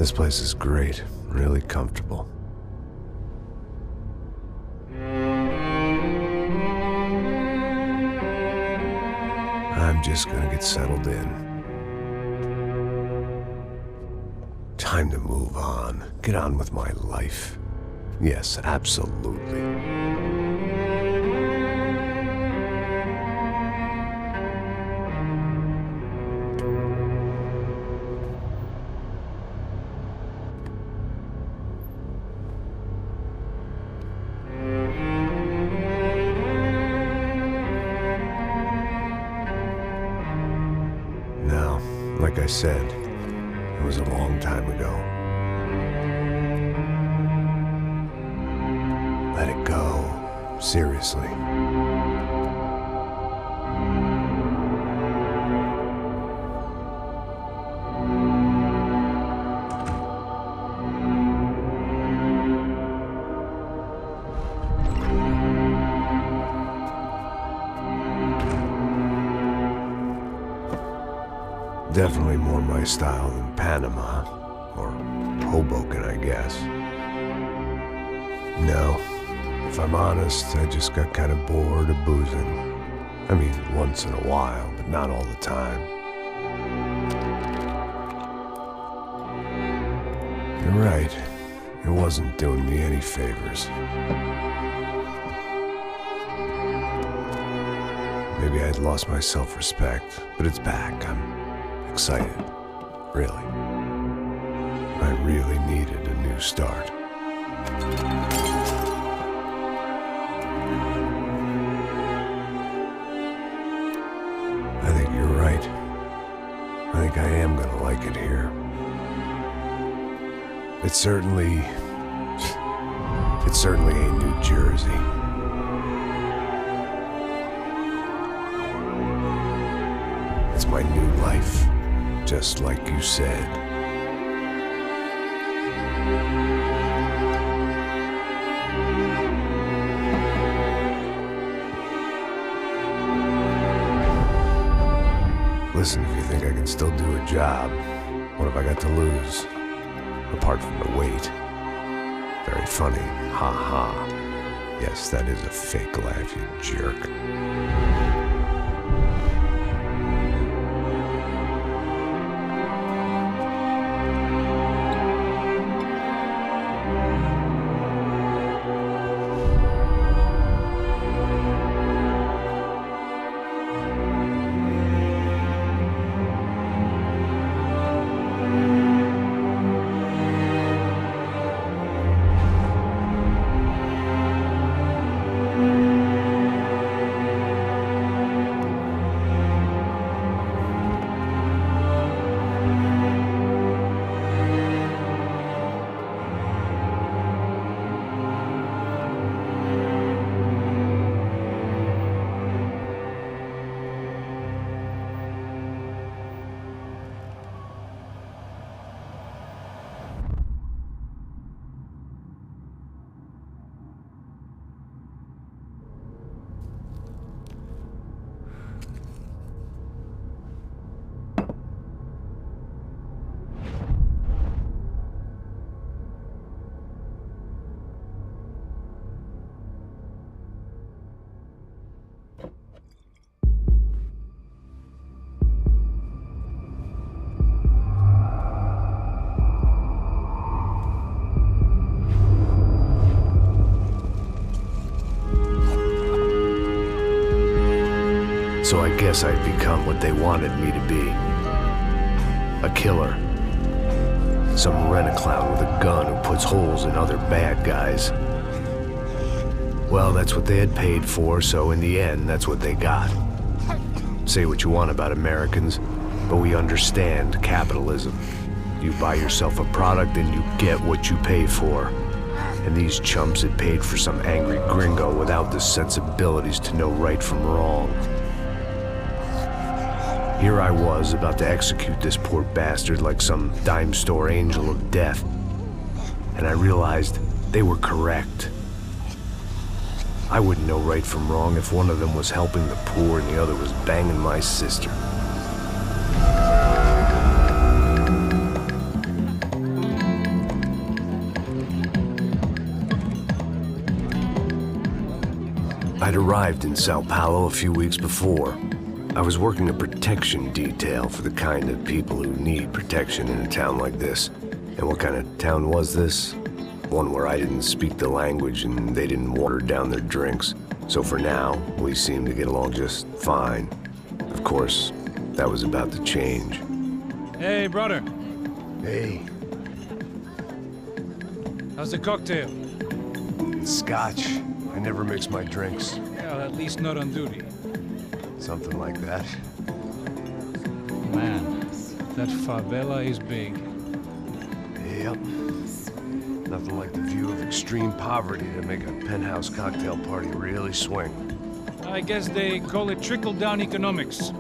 This place is great, really comfortable. I'm just gonna get settled in. Time to move on. Get on with my life. Yes, absolutely. Now, like I said, it was a long time ago. Let it go. Seriously. Definitely more my style than Panama, or Hoboken, I guess. No, if I'm honest, I just got kind of bored of boozing. I mean, once in a while, but not all the time. You're right, it wasn't doing me any favors. Maybe I'd lost my self-respect, but it's back. I'm excited, really. I really needed a new start. I think you're right. I think I am gonna like it here. It's certainly ain't New Jersey. It's my new life. Just like you said. Listen, if you think I can still do a job, what have I got to lose? Apart from the weight. Very funny. Ha ha. Yes, that is a fake laugh, you jerk. So I guess I'd become what they wanted me to be. A killer. Some rent-a-clown with a gun who puts holes in other bad guys. Well, that's what they had paid for, so in the end, that's what they got. Say what you want about Americans, but we understand capitalism. You buy yourself a product and you get what you pay for. And these chumps had paid for some angry gringo without the sensibilities to know right from wrong. Here I was, about to execute this poor bastard like some dime store angel of death. And I realized they were correct. I wouldn't know right from wrong if one of them was helping the poor and the other was banging my sister. I'd arrived in Sao Paulo a few weeks before. I was working a protection detail for the kind of people who need protection in a town like this. And what kind of town was this? One where I didn't speak the language and they didn't water down their drinks. So for now, we seemed to get along just fine. Of course, that was about to change. Hey, brother. Hey. How's the cocktail? Scotch. I never mix my drinks. Well, at least not on duty. Something like that. Man, that favela is big. Yep. Nothing like the view of extreme poverty to make a penthouse cocktail party really swing. I guess they call it trickle-down economics.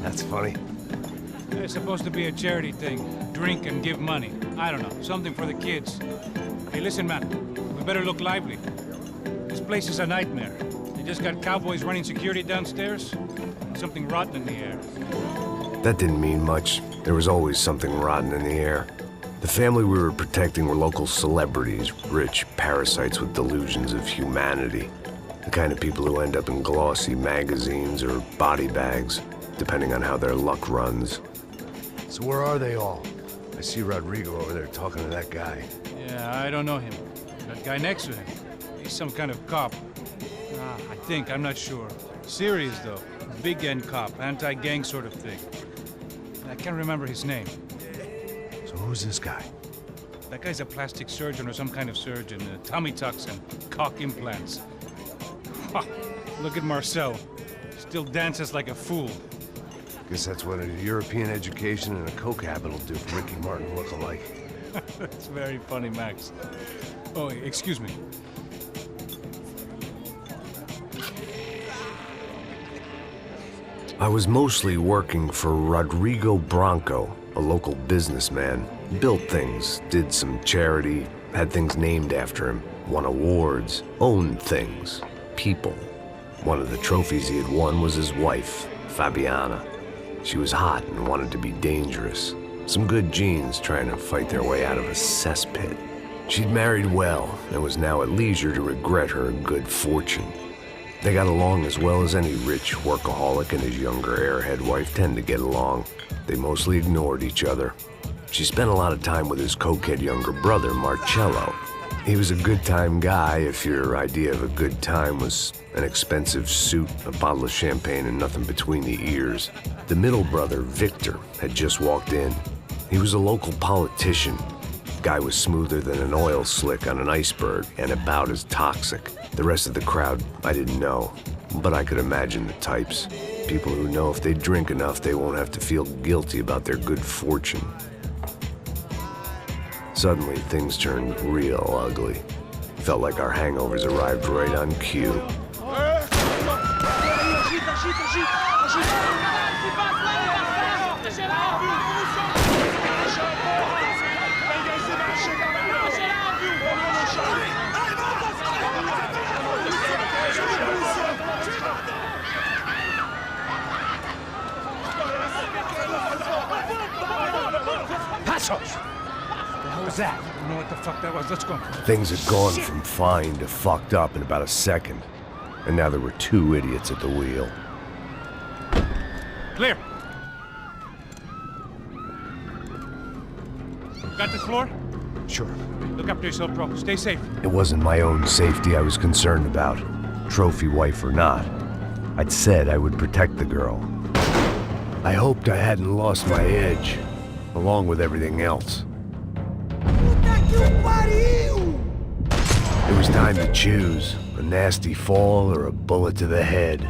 That's funny. It's supposed to be a charity thing. Drink and give money. I don't know, something for the kids. Hey, listen, man. We better look lively. This place is a nightmare. They just got cowboys running security downstairs. Something rotten in the air. That didn't mean much. There was always something rotten in the air. The family we were protecting were local celebrities, rich parasites with delusions of humanity. The kind of people who end up in glossy magazines or body bags, depending on how their luck runs. So where are they all? I see Rodrigo over there talking to that guy. Yeah, I don't know him. That guy next to him. He's some kind of cop. I think, I'm not sure. Serious, though. Big end cop, anti-gang sort of thing. I can't remember his name. So who's this guy? That guy's a plastic surgeon or some kind of surgeon. Tummy tucks and cock implants. Ha! Look at Marcel. Still dances like a fool. Guess that's what a European education and a coke habit will do for Ricky Martin look-alike. That's very funny, Max. Oh, excuse me. I was mostly working for Rodrigo Branco, a local businessman. Built things, did some charity, had things named after him, won awards, owned things, people. One of the trophies he had won was his wife, Fabiana. She was hot and wanted to be dangerous. Some good genes trying to fight their way out of a cesspit. She'd married well and was now at leisure to regret her good fortune. They got along as well as any rich workaholic and his younger airhead wife tend to get along. They mostly ignored each other. She spent a lot of time with his cokehead younger brother, Marcello. He was a good-time guy if your idea of a good time was an expensive suit, a bottle of champagne, and nothing between the ears. The middle brother, Victor, had just walked in. He was a local politician. Guy was smoother than an oil slick on an iceberg and about as toxic. The rest of the crowd, I didn't know, but I could imagine the types. People who know if they drink enough, they won't have to feel guilty about their good fortune. Suddenly, things turned real ugly. Felt like our hangovers arrived right on cue. What was that? I don't know what the fuck that was. Let's go. Things had gone from fine to fucked up in about a second. And now there were two idiots at the wheel. Clear. Got this floor? Sure. Look after yourself, bro. Stay safe. It wasn't my own safety I was concerned about. Trophy wife or not. I'd said I would protect the girl. I hoped I hadn't lost my edge, along with everything else. It was time to choose, a nasty fall or a bullet to the head.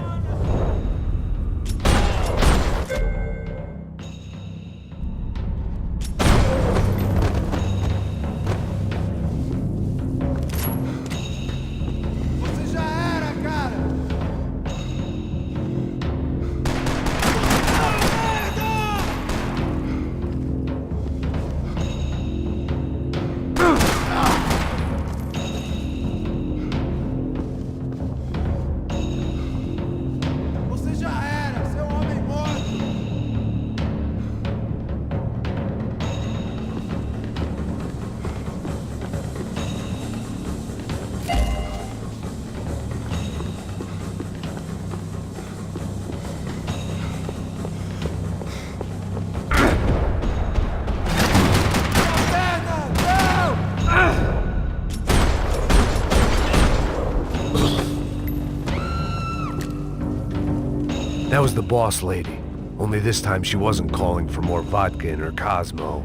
That was the boss lady. Only this time she wasn't calling for more vodka in her Cosmo.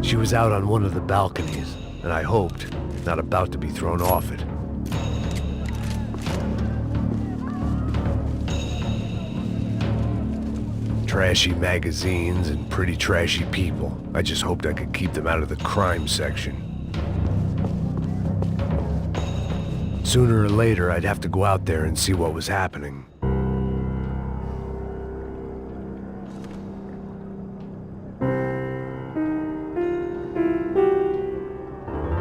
She was out on one of the balconies, and I hoped, not about to be thrown off it. Trashy magazines and pretty trashy people. I just hoped I could keep them out of the crime section. Sooner or later, I'd have to go out there and see what was happening.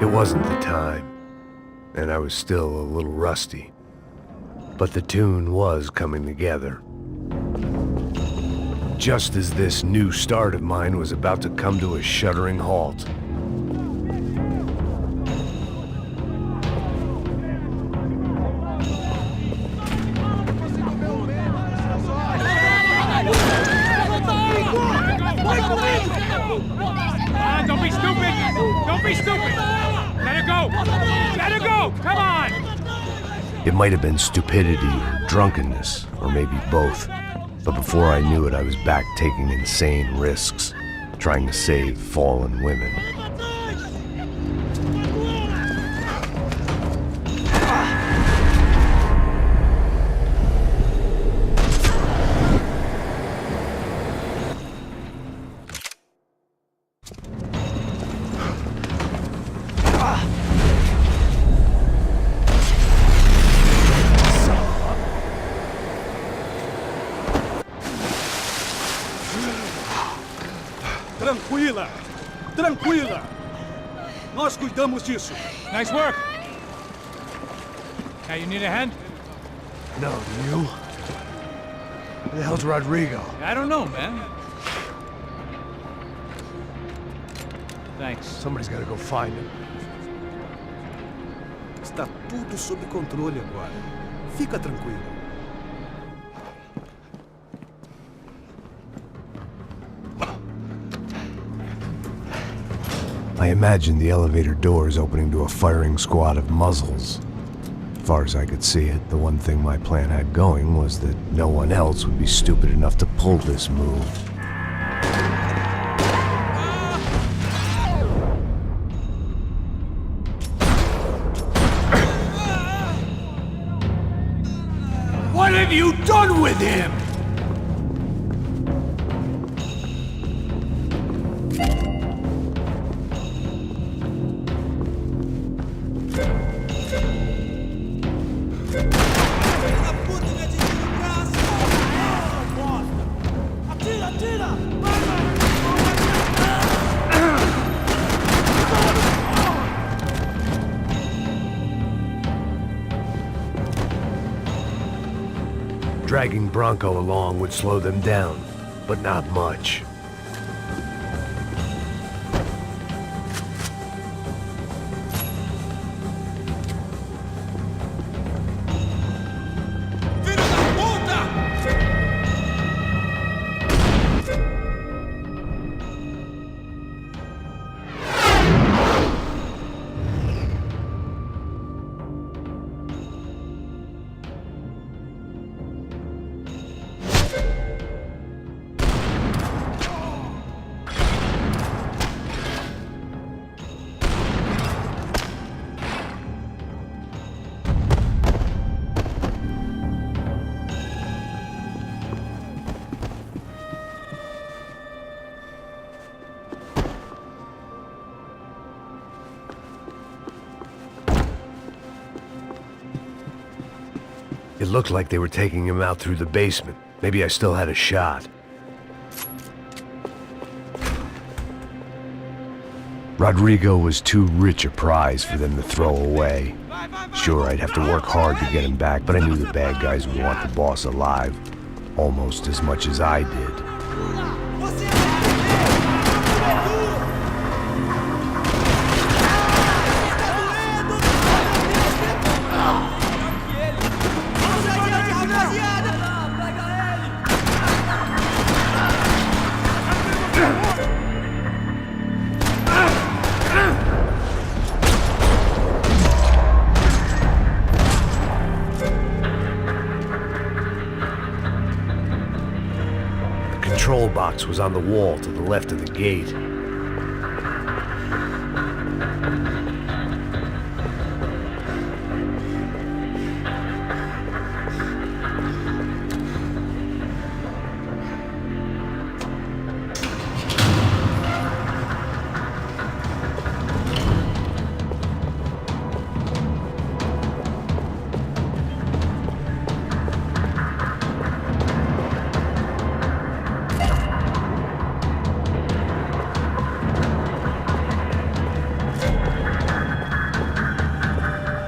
It wasn't the time, and I was still a little rusty. But the tune was coming together. Just as this new start of mine was about to come to a shuddering halt. Don't be stupid! Don't be stupid! Let her go! Let her go! Come on! It might have been stupidity or drunkenness, or maybe both. But before I knew it, I was back taking insane risks, trying to save fallen women. Tranquila! Tranquila! Nós cuidamos disso. Nice work! Hey, you need a hand? No, do you? Where the hell's Rodrigo? I don't know, man. Thanks. Somebody's gotta go find him. Está tudo sob controle agora. Fica tranquilo. I imagined the elevator doors opening to a firing squad of muzzles. As far as I could see it, the one thing my plan had going was that no one else would be stupid enough to pull this move. What have you done with him? Dragging Bronco along would slow them down, but not much. It looked like they were taking him out through the basement. Maybe I still had a shot. Rodrigo was too rich a prize for them to throw away. Sure, I'd have to work hard to get him back, but I knew the bad guys would want the boss alive, almost as much as I did. control box was on the wall to the left of the gate.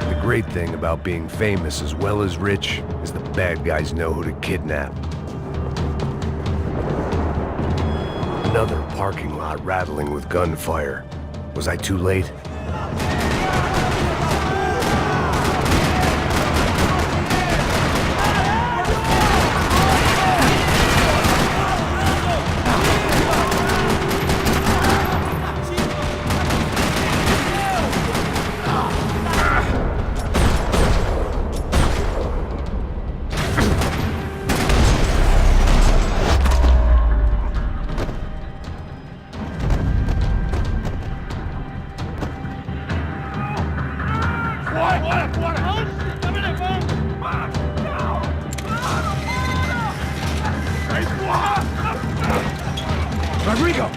The great thing about being famous as well as rich is the bad guys know who to kidnap. Another parking lot rattling with gunfire. Was I too late? Rodrigo!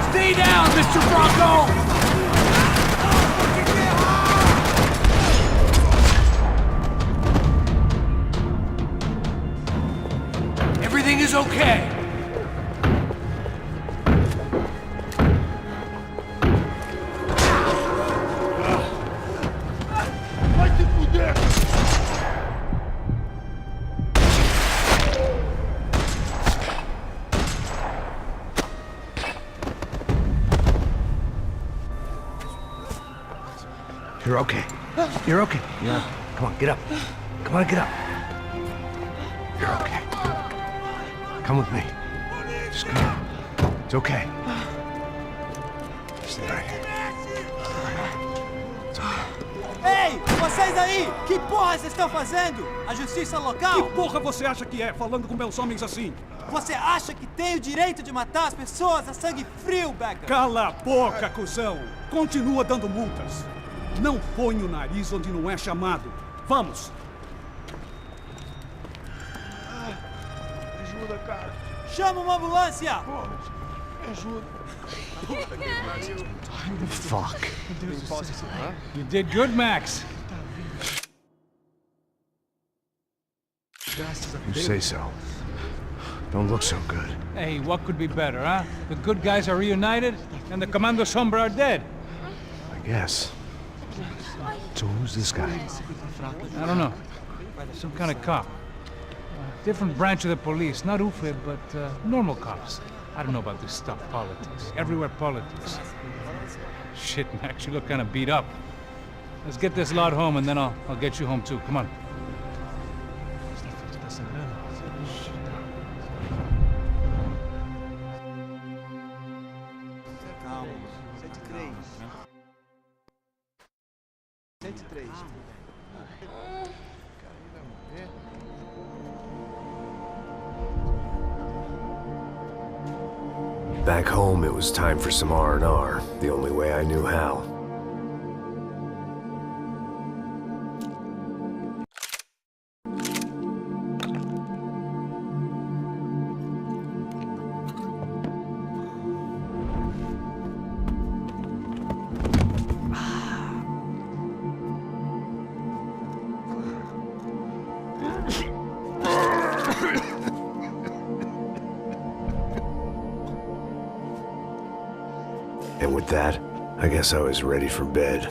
Stay down, Mr. Bronco! Everything is okay. You're okay. You're okay. Yeah. Come on, get up. Come on, get up. You're okay. Come with me. Just come. It's okay. Stay right here. It's okay. Ei, vocês aí! Que porra vocês estão fazendo? A justiça local? Que porra você acha que é, falando com meus homens assim? Você acha que tem o direito de matar as pessoas a sangue frio, Becker? Cala a boca, cuzão! Continua dando multas. Não põe o nariz onde não é chamado. Vamos! Ajuda, cara. Chama uma ambulância! Me ajuda. Fuck. You did good, Max. You say so. Don't look so good. Hey, what could be better, huh? The good guys are reunited, and the Commando Sombra are dead. I guess. So who's this guy? I don't know. Some kind of cop. Different branch of the police. Not UFE, but normal cops. I don't know about this stuff, politics. Everywhere politics. Shit, Max, you look kind of beat up. Let's get this lot home, and then I'll get you home too. Come on. Back home, it was time for some R&R, the only way I knew how. And with that, I guess I was ready for bed.